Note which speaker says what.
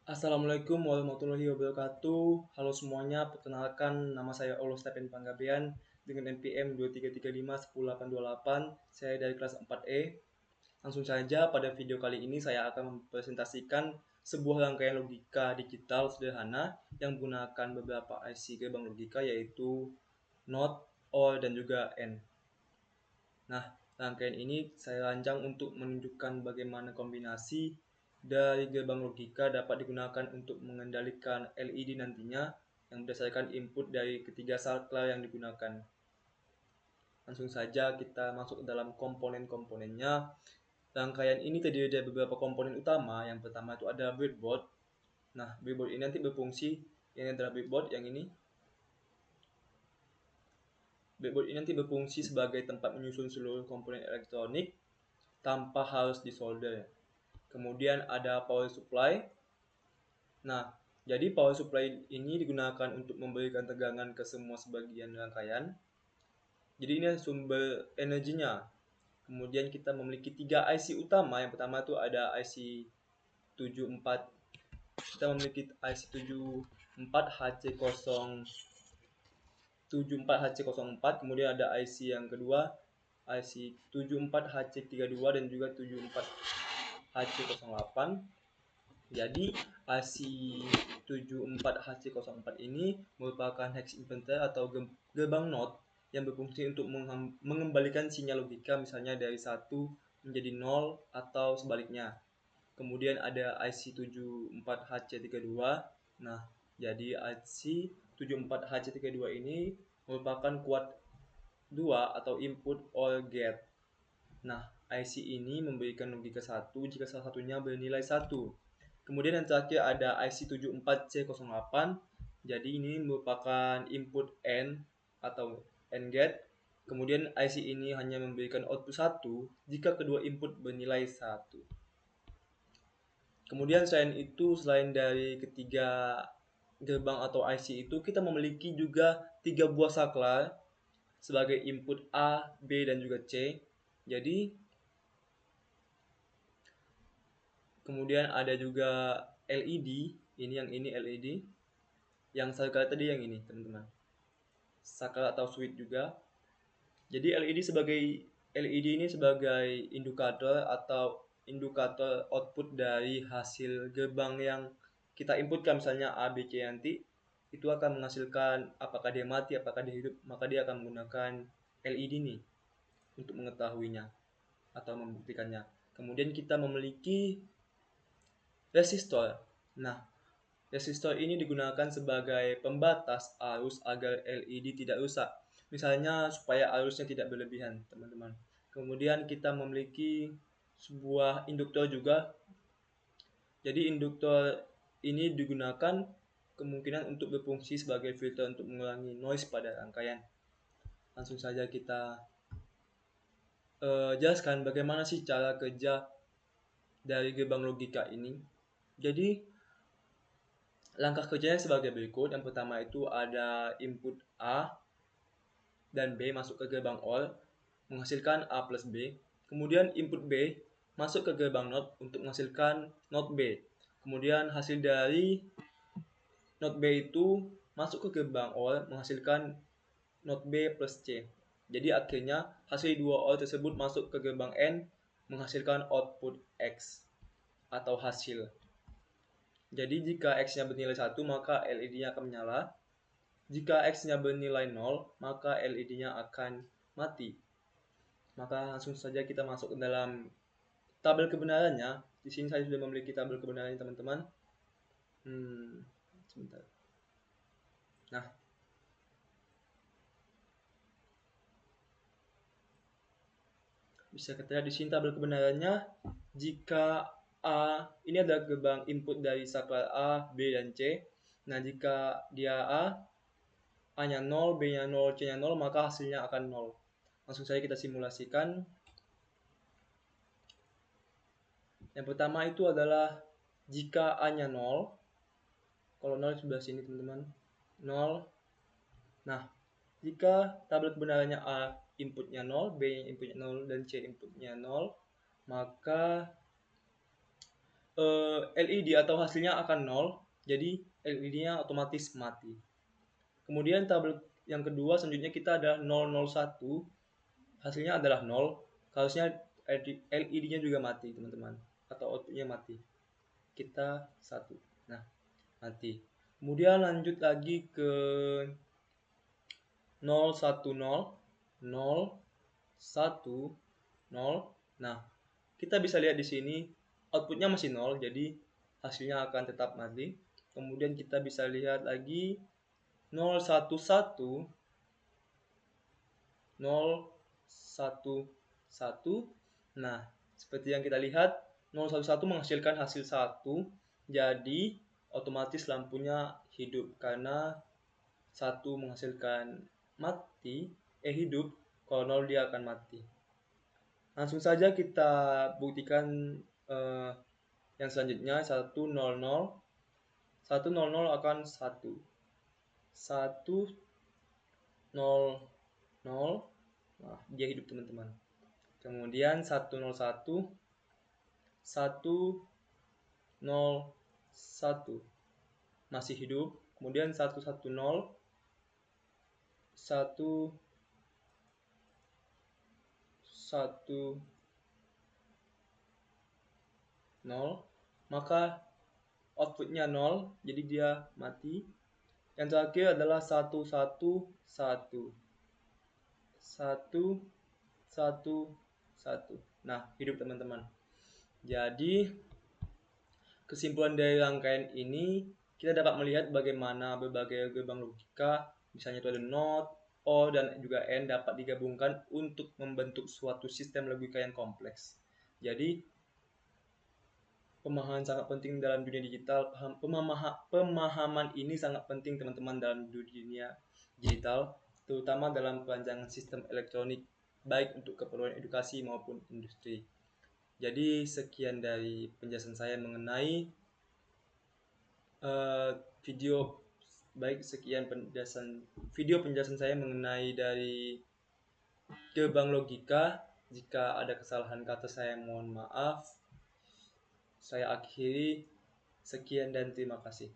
Speaker 1: Assalamualaikum warahmatullahi wabarakatuh. Halo semuanya, perkenalkan nama saya Olo Stephen Panggabean dengan NPM 23351088. Saya dari kelas 4E. Langsung saja pada video kali ini saya akan mempresentasikan sebuah rangkaian logika digital sederhana yang menggunakan beberapa IC gerbang logika yaitu NOT, OR, dan juga AND. Nah, rangkaian ini saya rancang untuk menunjukkan bagaimana kombinasi dari gerbang logika dapat digunakan untuk mengendalikan LED nantinya yang berdasarkan input dari ketiga saklar yang digunakan. Langsung saja kita masuk ke dalam komponen-komponennya. Rangkaian ini terdiri dari beberapa komponen utama. Yang pertama itu ada breadboard. Nah, breadboard ini nanti berfungsi, ini adalah breadboard yang ini. Breadboard ini nanti berfungsi sebagai tempat menyusun seluruh komponen elektronik tanpa harus disolder. Kemudian ada power supply. Nah, jadi power supply ini digunakan untuk memberikan tegangan ke semua sebagian rangkaian. Jadi ini sumber energinya. Kemudian kita memiliki 3 IC utama. Yang pertama itu ada IC 74. Kita memiliki IC 74 HC04. Kemudian ada IC yang kedua IC 74 HC32 dan juga 74 HC08. Jadi IC 74 HC04 ini merupakan hex inverter atau gerbang NOT yang berfungsi untuk mengembalikan sinyal logika misalnya dari 1 menjadi 0 atau sebaliknya. Kemudian ada IC 74 HC32. Nah, jadi IC 74 HC32 ini merupakan kuat 2 atau input OR gate. Nah, IC ini memberikan logika 1 jika salah satunya bernilai 1. Kemudian yang terakhir ada IC 74C08. Jadi ini merupakan input AND atau AND gate. Kemudian IC ini hanya memberikan output 1 jika kedua input bernilai 1. Kemudian selain dari ketiga gerbang atau IC itu, kita memiliki juga 3 buah saklar sebagai input A, B, dan juga C. Jadi kemudian ada juga LED, ini LED. Yang saklar tadi yang ini, teman-teman. Saklar atau switch juga. Jadi LED ini sebagai indikator atau indikator output dari hasil gerbang yang kita inputkan, misalnya A, B, C nanti itu akan menghasilkan apakah dia mati, apakah dia hidup, maka dia akan menggunakan LED ini untuk mengetahuinya atau membuktikannya. Kemudian kita memiliki resistor. Nah, resistor ini digunakan sebagai pembatas arus agar LED tidak rusak. Misalnya supaya arusnya tidak berlebihan, teman-teman. Kemudian kita memiliki sebuah induktor juga. Jadi induktor ini digunakan kemungkinan untuk berfungsi sebagai filter untuk mengurangi noise pada rangkaian. Langsung saja kita jelaskan bagaimana sih cara kerja dari gerbang logika ini. Jadi langkah kerjanya sebagai berikut. Yang pertama itu ada input A dan B masuk ke gerbang OR menghasilkan A plus B. Kemudian input B masuk ke gerbang NOT untuk menghasilkan NOT B. Kemudian hasil dari NOT B itu masuk ke gerbang OR menghasilkan NOT B plus C. Jadi akhirnya hasil dua OR tersebut masuk ke gerbang N menghasilkan output X atau hasil. Jadi jika X-nya bernilai 1 maka LED-nya akan menyala. Jika X-nya bernilai 0 maka LED-nya akan mati. Maka langsung saja kita masuk ke dalam tabel kebenarannya. Di sini saya sudah memiliki tabel kebenarannya, teman-teman. Sebentar. Nah, bisa kita lihat di sini tabel kebenarannya. Jika A ini adalah gerbang input dari saklar A, B, dan C. Nah, jika dia A-nya 0, B-nya 0, C-nya 0, maka hasilnya akan 0. Langsung saja kita simulasikan. Yang pertama itu adalah jika A-nya 0. Kalau 0 sebelah sini, teman-teman. 0. Nah, jika tabel kebenarannya A inputnya 0, B inputnya 0, dan C inputnya 0, maka LED atau hasilnya akan 0, jadi LED-nya otomatis mati. Kemudian tabel yang kedua selanjutnya kita ada 001, hasilnya adalah 0, harusnya LED-nya juga mati teman-teman, atau outputnya mati. Kita 1, nah mati. Kemudian lanjut lagi ke 010, 0, 1, 0. Nah, kita bisa lihat di sini outputnya masih 0, jadi hasilnya akan tetap mati. Kemudian kita bisa lihat lagi 011, 011. Nah, seperti yang kita lihat 011 menghasilkan hasil 1, jadi otomatis lampunya hidup karena 1 menghasilkan hidup, kalau 0 dia akan mati. Langsung saja kita buktikan yang selanjutnya 100, 100 akan 1, 100, nah dia hidup teman-teman. Kemudian 101, 101 masih hidup. Kemudian 110, 1, 0, maka outputnya 0, jadi dia mati. Yang terakhir adalah 111, 111. Nah, hidup teman-teman. Jadi kesimpulan dari rangkaian ini, kita dapat melihat bagaimana berbagai gerbang logika, misalnya itu ada NOT, OR, dan juga AND dapat digabungkan untuk membentuk suatu sistem logika yang kompleks. Jadi pemahaman sangat penting dalam dunia digital. Pemahaman ini sangat penting teman-teman dalam dunia digital, terutama dalam perancangan sistem elektronik, baik untuk keperluan edukasi maupun industri. Jadi sekian dari penjelasan saya mengenai video penjelasan saya mengenai dari gerbang logika. Jika ada kesalahan kata saya mohon maaf. Saya akhiri, sekian dan terima kasih.